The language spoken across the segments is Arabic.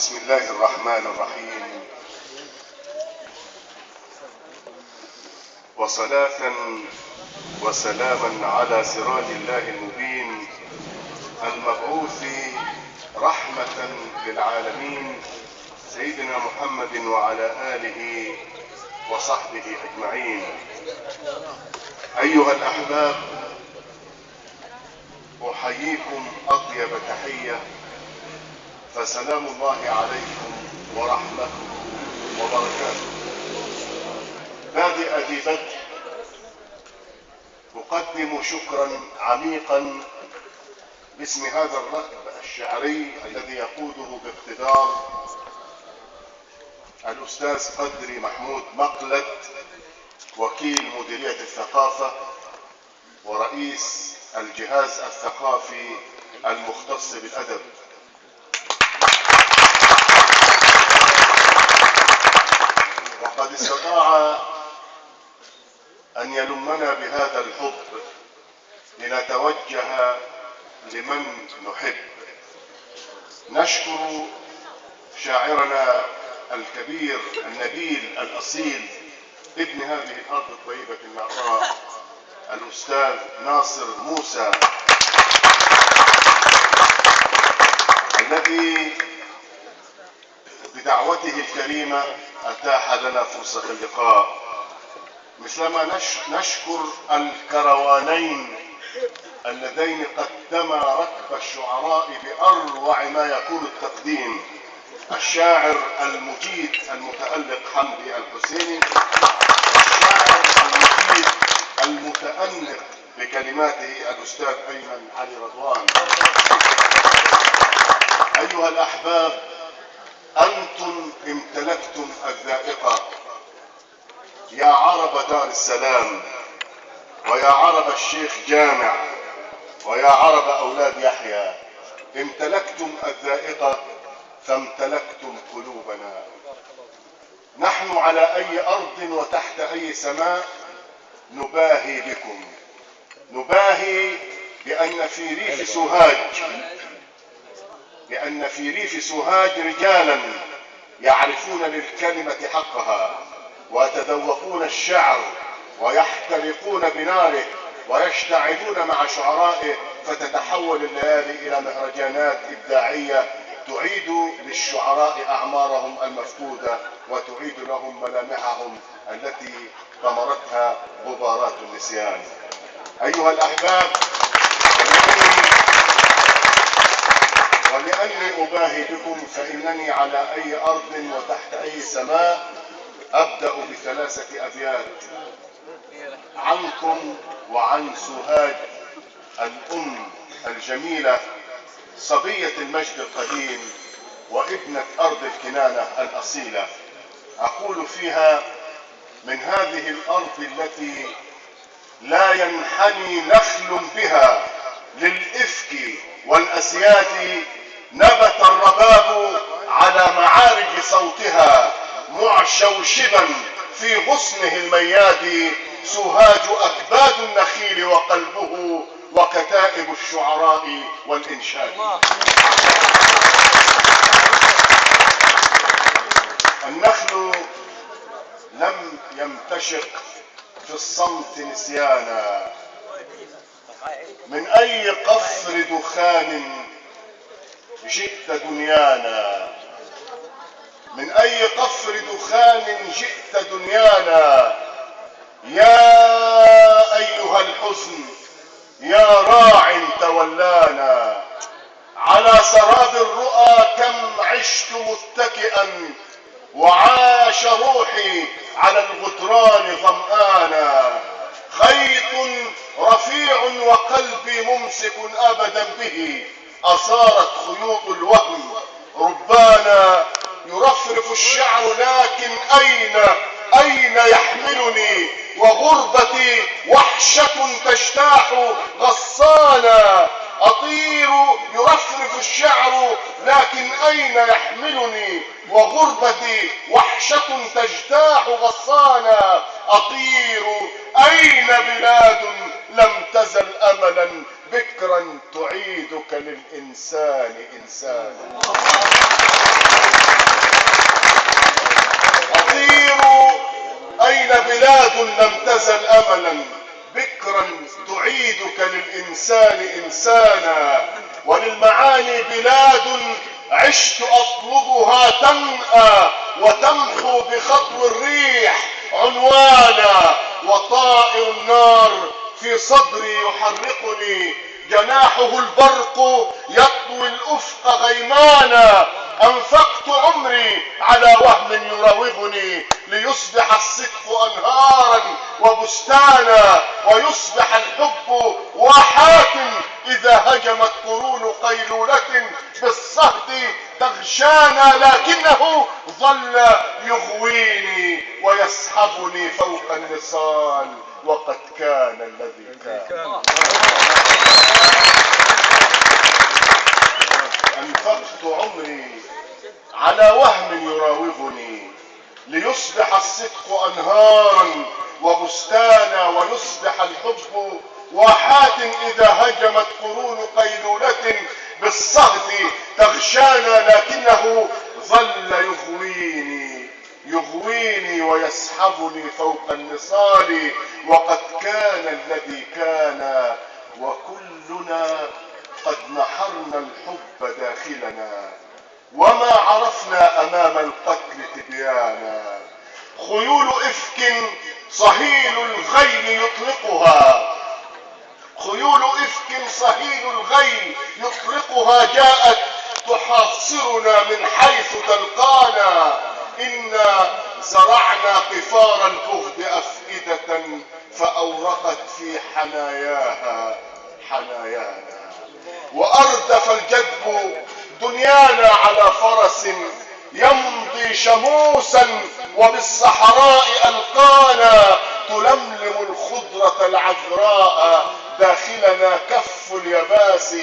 بسم الله الرحمن الرحيم، وصلاة وسلاما على سراج الله المبين المبعوث رحمة للعالمين سيدنا محمد وعلى آله وصحبه أجمعين. أيها الأحباب، أحييكم أطيب تحية، فسلام الله عليكم ورحمته وبركاته. بادئ ذي بدء أقدم شكرا عميقا باسم هذا الركب الشعري الذي يقوده باقتدار الأستاذ قدري محمود مقلد، وكيل مديرية الثقافة ورئيس الجهاز الثقافي المختص بالأدب. وقد استطاع أن يلمنا بهذا الحب لنتوجه لمن نحب. نشكر شاعرنا الكبير النبيل الأصيل ابن هذه الأرض الطيبة النقاء الأستاذ ناصر موسى، الذي بدعوته الكريمة أتاح لنا فرصة اللقاء، مثلما نشكر الكروانين اللذين قدما ركب الشعراء بأروع ما يكون التقديم، الشاعر المجيد المتألق حمدي الحسيني، والشاعر المجيد المتأنق بكلماته الأستاذ أيمن علي رضوان. أيها الأحباب، أنتم امتلكتم الذائقة، يا عرب دار السلام، ويا عرب الشيخ جامع، ويا عرب أولاد يحيى، امتلكتم الذائقة فامتلكتم قلوبنا. نحن على أي أرض وتحت أي سماء نباهي بكم، نباهي بأن في ريف سوهاج رجالا يعرفون للكلمة حقها، ويتذوقون الشعر ويحترقون بناره ويشتعلون مع شعرائه، فتتحول الليالي إلى مهرجانات إبداعية تعيد للشعراء أعمارهم المفقودة وتعيد لهم ملامحهم التي طمرتها غبارات النسيان. أيها الأحباب، ولأني أباهي بكم فإنني على أي أرض وتحت أي سماء أبدأ بثلاثة أبيات عنكم وعن سوهاج الأم الجميلة، صبية المجد القديم وابنة أرض الكنانة الأصيلة. أقول فيها: من هذه الأرض التي لا ينحني نخل بها للإفك والأسياد، نبت الرباب على معارج صوتها معشوشبا في غصنه المياد. سوهاج أكباد النخيل وقلبه وكتائب الشعراء والإنشاد. النخل لم يمتشق في الصمت نسيانا، من أي قفر دخان جئت دنيانا، من أي قفر دخان جئت دنيانا. يا أيها الحزن يا راع تولانا، على سراب الرؤى كم عشت متكئا، وعاش روحي على الغدران ظمآنا. خيط رفيع وقلبي ممسك أبدا به، أصارت خيوط الوهم ربانا. يرفرف الشعر لكن أين يحملني، وغربتي وحشة تجتاح غصانا. أطير يرفرف الشعر لكن أين يحملني، وغربتي وحشة تجتاح غصانا. أطير أين بلاد لم تزل أملا بكرا تعيدك للإنسان إنسانا. أطيروا أين بلاد لم تزل أملا بكرا تعيدك للإنسان إنسانا. وللمعاني بلاد عشت أطلبها تنأى وتمحو بخطو الريح عنوانا. وطائر النار في صدري يحرقني جناحه البرق يطوي الأفق غيمانا. أنفقت عمري على وهم يراوغني ليصبح الصدق أنهارا وبستانا. ويصبح الحب واحات إذا هجمت قرون قيلولة بالصهد تغشانا. لكنه ظل يغويني ويسحبني فوق النصال وقد كان الذي كان. أنفقت عمري على وهم يراوغني ليصبح الصدق أنهارا وبستانا. ويصبح الحب واحات إذا هجمت قرون قيلولة بالصهد تغشانا. لكنه ظل يغويني ويسحبني فوق النصال وقد كان الذي كان. وكلنا قد نحرنا الحب داخلنا وما عرفنا أمام القتل تبيانا. خيول إفك صهيل الغي يطلقها، خيول إفك صهيل الغي يطلقها جاءت تحاصرنا من حيث تلقانا. إنا زرعنا قفار البغض أفئدة فأورقت في حناياها حنايانا. وأردف الجدب دنيانا على فرس يمضي شموسا وبالصحراء ألقانا. تلملم الخضرة العذراء داخلنا كف اليباس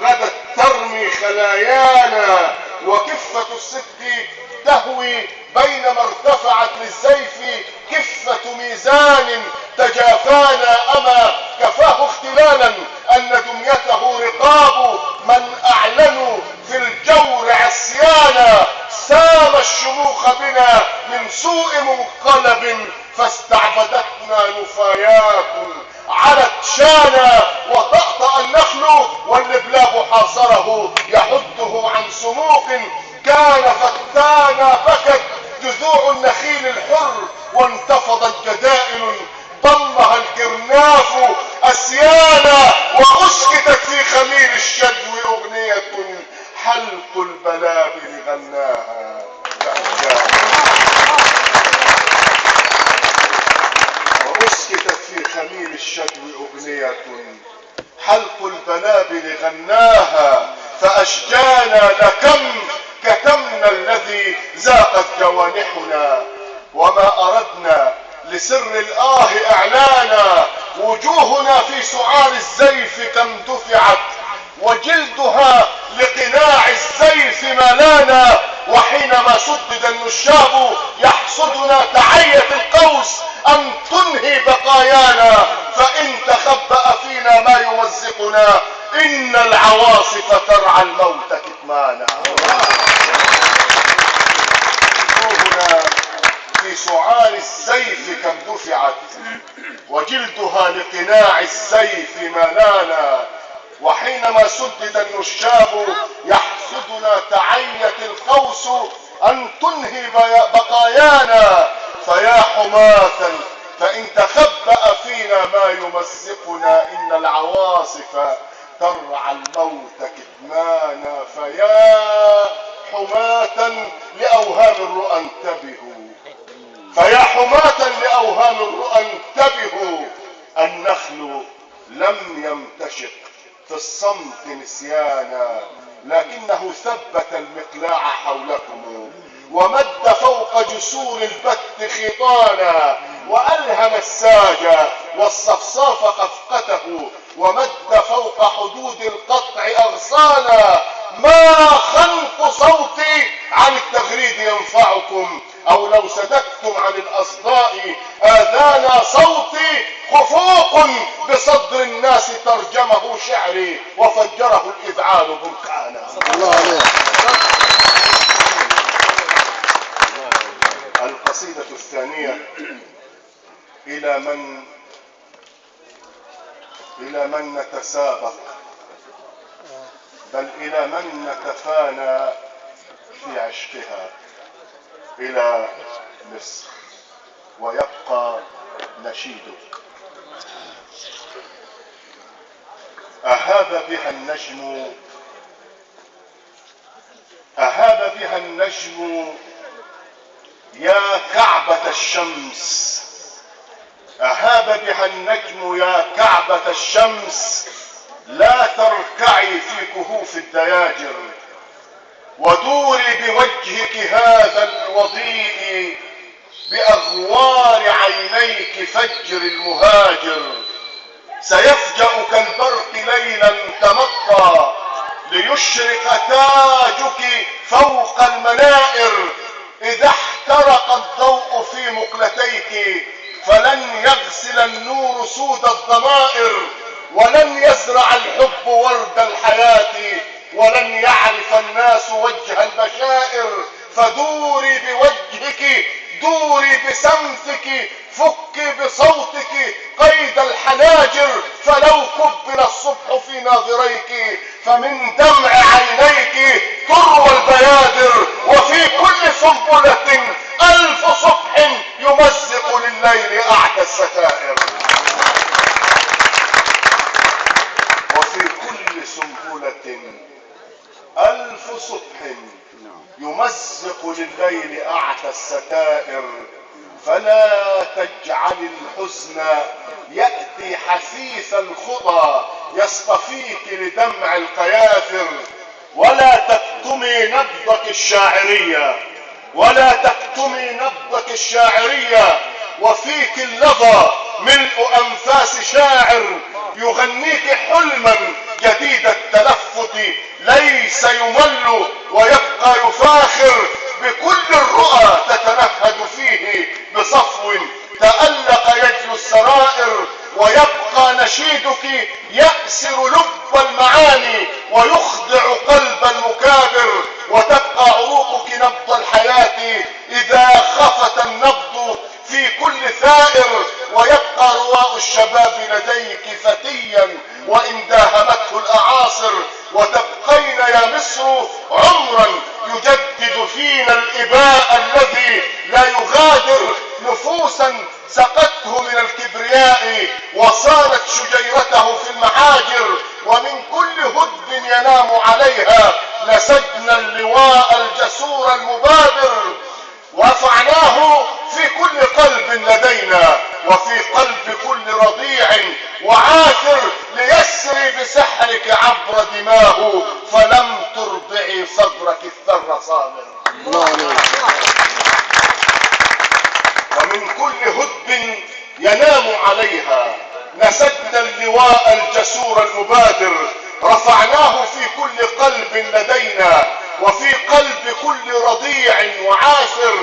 غدت ترمي خلايانا. وكفة الصدق تهوي بينما ارتفعت للزيف كفة ميزان تجافانا. أما كفاه اختلالا أن دميته رقاب من أعلنوا في الجور عصيانا. سام الشموخ بنا من سوء منقلب فاستعبدتنا نفايات علت شانا. وطأطأ النخل واللبلاب حاصره يحده عن سموق كان فتانا. بكت جذوع النخيل الحر وانتفضت جدائل ضمها الكرناف أسيانا. وأسكتت في خميل الشدو أغنية حلق البلابل غناها وأسكتت في خميل الشدو أغنية حلق البلابل غناها. فأشجانا لكم كتمنا الذي ذاقت جوانحنا وما أردنا لسر الآه إعلانا. وجوهنا في سعار الزيف كم دفعت وجلدها لقناع السيف ملانا. وحينما سدد النشاب يحصدنا تعية القوس أن تنهي بقايانا. فإن تخبأ فينا ما يمزقنا إن العواصف ترعى الموت كتمانا. وجوهنا في سعار السيف كم دفعت وجلدها لقناع السيف ملانا. وحينما سدد النشاب يحصدنا تعية القوس أن تنهي بقايانا. فيا حماة فإن تخبأ فينا ما يمزقنا إن العواصف ترعى الموت كتمانا. فيا حماة لأوهام الرؤى انتبهوا، فيا حماة لأوهام الرؤى انتبهوا. النخل لم يمتشق في الصمت نسيانا لكنه ثبت المقلاع حولكم ومد فوق جسور البت خيطانا. وألهم الساج والصفصاف خفقته ومد فوق حدود القطع أغصانا. ما خنق صوتي عن التغريد ينفع ينفعكم، أو لو سددتم عن الأصداء آذان صوتي، خفوق بصدر الناس ترجمه شعري وفجره الإذعان بركانا. الله عليه. القصيدة الثانية إلى من نتسابق، بل إلى من نتفانى في عشقها، إلى مصر ويبقى نشيدك. أهاب بها النجم يا كعبة الشمس، أهاب بها النجم يا كعبة الشمس، لا تركعي في كهوف الدياجر، ودوري بوجهك هذا الوضيء بأغوار عينيك فجر المهاجر، سيفجأ كالبرق ليلا تمطى ليشرق تاجك فوق المنائر، إذا احترق الضوء في مقلتيك فلن يغسل النور سود الضمائر، ولن يزرع الحب ورد الحياة، ولن يعرف الناس وجه البشائر، فدوري بوجهك، دوري بسمتك، فكي بصوتك قيد الحناجر، فلو قبل الصبح في ناظريك فمن دمع عينيك تروى البيادر، وفي كل سنبلة 1000 صبح يمزق لليل أعتى الستائر. وفي كل سنبلة 1000 صبح يمزق لليل أعتى الستائر، فلا تجعل الحزن يأتي حثيث الخطى يصطفيك لدمع القياثر، ولا تكتمي نبضك الشاعرية، ولا تكتمي نبضك الشاعرية، وفيك اللظى ملء أنفاس شاعر يغنيك حلما جديد التلفت، ليس يمل ويبقى يفاخر بكل الرؤى تتنهد فيه بصفو تألق يجلو السرائر، ويبقى نشيدك يأسر لب المعاني ويخضع قلب المكابر، وتبقى عروقك نبض الحياة إذا خفت النبض في كل ثائر، ويبقى رواء الشباب لديك فتيا وإن داهمته الأعاصر، وتبقين يا مصر عمرا يجدد فينا الإباء الذي لا يغادر نفوسا سقته من الكبرياء وصانت شجيرته في المحاجر، ومن كل هدب ينام عليها نسجنا اللواء الجسور المبادر، ورفعناه في كل قلب لدينا وفي قلب كل رضيع وعاثر، ليسري بسحرك عبر دماه فلم ترضعي صدرك الثر صابر. ومن كل هدب ينام عليها نسجنا اللواء الجسور المبادر، رفعناه في كل قلب لدينا وفي قلب كل رضيع وعاثر،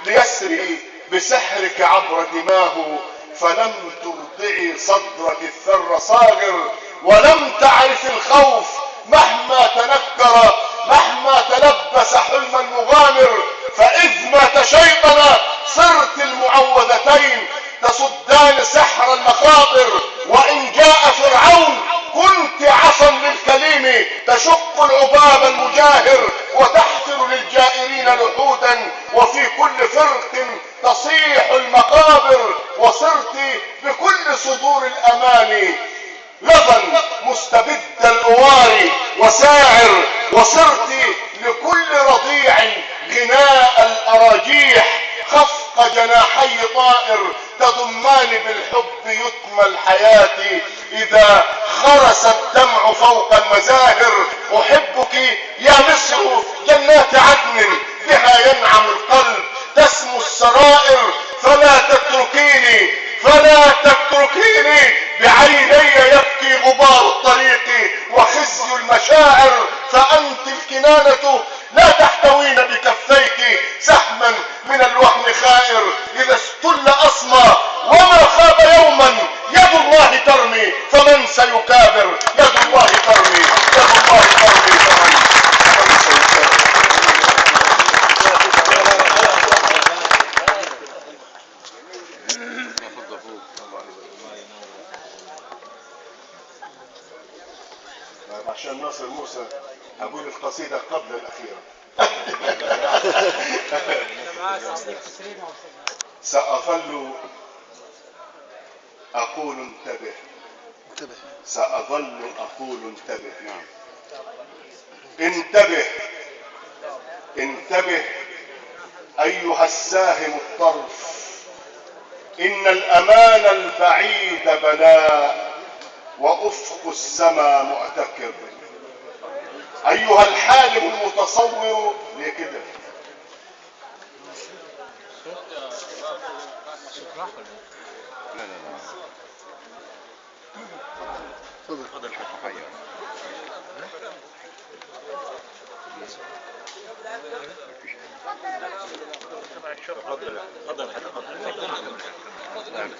ليسري بسحرك عبر دماه فلم ترضعي صدرك الثر صاغر، ولم تعرف الخوف مهما تنكر مهما تلبس حلما مغامر، فإذ ما تشيطن صرت المعوذتين تصدان سحر المخاطر، وإن جاء فرعون كنت عصا للكليم تشق العباب المجاهر، وتحفر للجائرين لحودا وفي كل فرق تصيح المقابر، وصرت بكل صدور الأماني لظا مستبد الأواري وساعر، وصرت لكل رضيع غناء الأراجيح خفق جناحي طائر، تضماني بالحب يتم الحياة إذا خرس الدمع فوق المزاهر، أحبك يا مصر جنات عدن بها ينعم القلب تسمو السرائر، فلا تتركيني بعيني يبكي غبار الطريق وخزي المشاعر، فأنت الكنانة لا تحتوين بكفيك سهم من الوهن خائر، إذا استل أصمى وما خاب يوما، يد الله ترمي فمن سيكابر، يد الله ترمي، يد الله ترمي فمن سيكابر. عشان ناصر موسى أقول القصيدة قبل الأخيرة. سأظل أقول انتبه، سأظل أقول انتبه، انتبه انتبه أيها الساهم الطرف، إن الأمان البعيد بلاء وأفق السما معتكر. أيها الحالم المتصور، ليه كده؟ تفضل في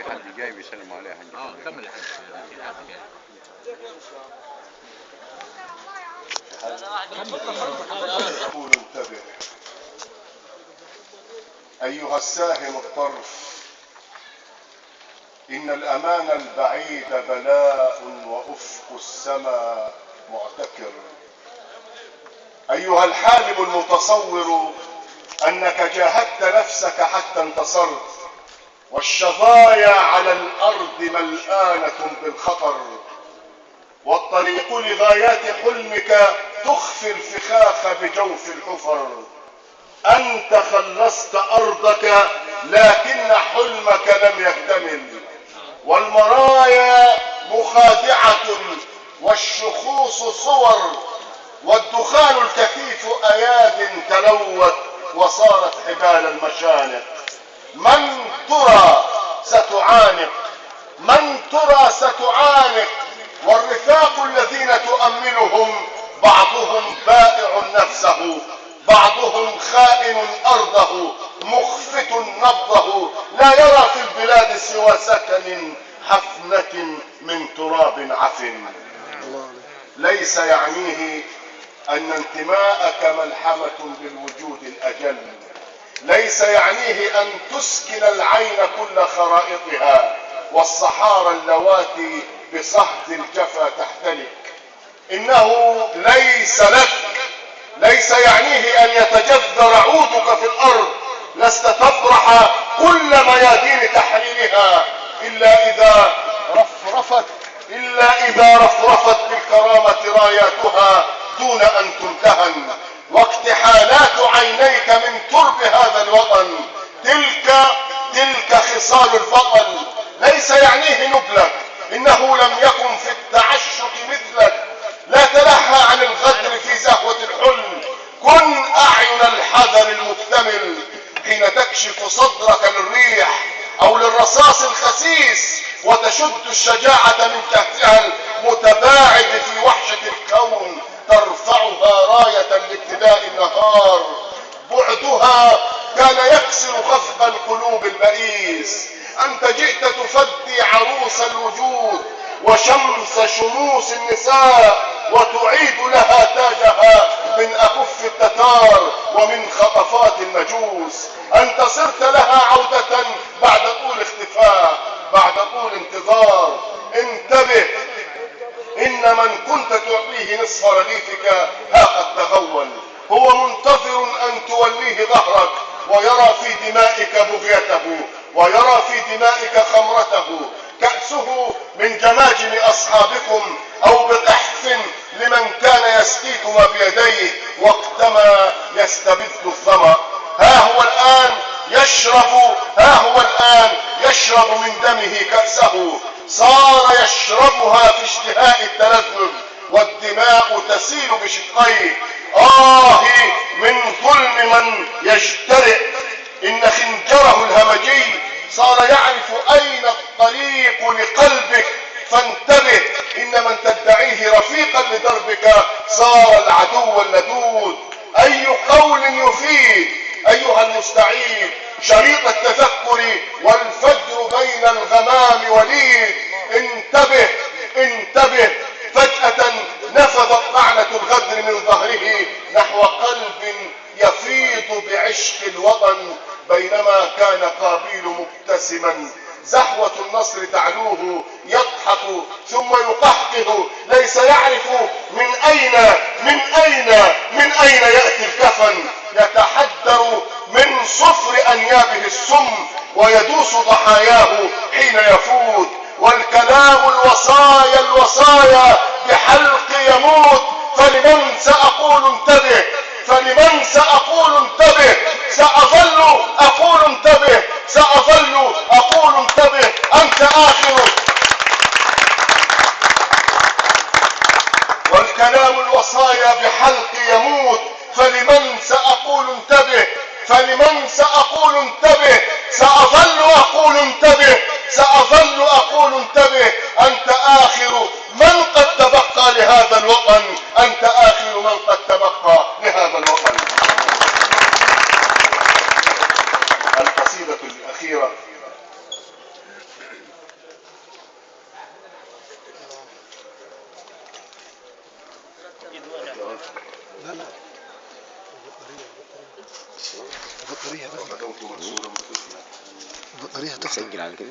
حد جاي بيسلم عليه حاجة. كمل يا حاج. أقول انتبه أيها الساهم الطرف، إن الأمان البعيد بلاء وأفق السماء معتكر. أيها الحالم المتصور أنك جاهدت نفسك حتى انتصرت، والشظايا على الأرض ملآنة بالخطر، والطريق لغايات حلمك تخفي الفخاخ بجوف الحفر. أنت خلصت أرضك لكن حلمك لم يكتمل، والمرايا مخادعة والشخوص صور، والدخان الكثيف أياد تلوت وصارت حبال المشانق. من ترى ستعانق، من ترى ستعانق، والرفاق الذين تؤملهم بعضهم بائع نفسه، بعضهم خائن أرضه مخفت نبضه، لا يرى في البلاد سوى سكن حفنة من تراب عفن. ليس يعنيه أن انتماءك ملحمة بالوجود الأجل، ليس يعنيه أن تسكن العين كل خرائطها والصحارى اللواتي بصهد الجفا تحتلك. إنه ليس لك، ليس يعنيه أن يتجذر عودك في الأرض، لست تفرح كل ميادين تحريرها إلا إذا رفرفت بالكرامة راياتها دون أن تمتهن، واكتحالات عينيك من ترب هذا الوطن تلك خصال البطل. ليس يعنيه نبلك، إنه لم يكن في التعشق مثلك، لا تلهى عن الغدر في زهوة الحلم، كن أعين الحذر المكتمل حين تكشف صدرك للريح أو للرصاص الخسيس وتشد الشجاعة من كهفها المتباعد في وحشة الكون، ترفعها راية لابتداء النهار. بعدها كان يكسر خفق القلوب البئيس. أنت جئت تفدي عروس الوجود وشمس شموس النساء، وتعيد لها تاجها من أكف التتار ومن خطفات المجوس. أنت صرت لها عودة بعد طول اختفاء، بعد طول انتظار. انتبه، إن من كنت تعطيه نصف رغيفك ها قد تغول، هو منتظر أن توليه ظهرك ويرى في دمائك بغيته، ويرى في دمائك خمرته. كأسه من جماجم أصحابكم أو بقحف لمن كان يسقيكما بيديه وقتما يستبد الظمأ. ها هو الآن يشرب من دمه كأسه، صار يشربها في اشتهاء التلذذ، والدماء تسيل بشقيه. من ظلم من يجترئ، إن خنجره الهمجي صار يعرف أين الطريق لقلبك، فانتبه، إن من تدعيه رفيقا لدربك صار العدو اللدود. أي قول يفيد أيها المستعيد شريط التذكر والفجر بين الغمام وليد. انتبه انتبه، فجأة نفذت طعنة الغدر من ظهره نحو قلب يفيض بعشق الوطن، بينما كان قابيل مبتسما زحوة النصر تعلوه يضحك ثم يقهقه، ليس يعرف من أين يأتي الكفن، يتحدر من صفر أنيابه السم ويدوس ضحاياه حين يفوت، والكلام الوصايا بحلق يموت. فلمن سأقول انتبه، فلمن سأقول انتبه، سأظل أقول انتبه، سأظل أقول انتبه، أنت آخر. والكلام الوصايا بحلق يموت، فلمن سأقول انتبه، فلمن سأقول انتبه، سأظل أقول انتبه، سأظل أقول انتبه، أنت آخر من قد تبقى لهذا الوطن، أنت آخر من قد تبقى لهذا الوطن. القصيدة الأخيرة البطارية تسجل على كده.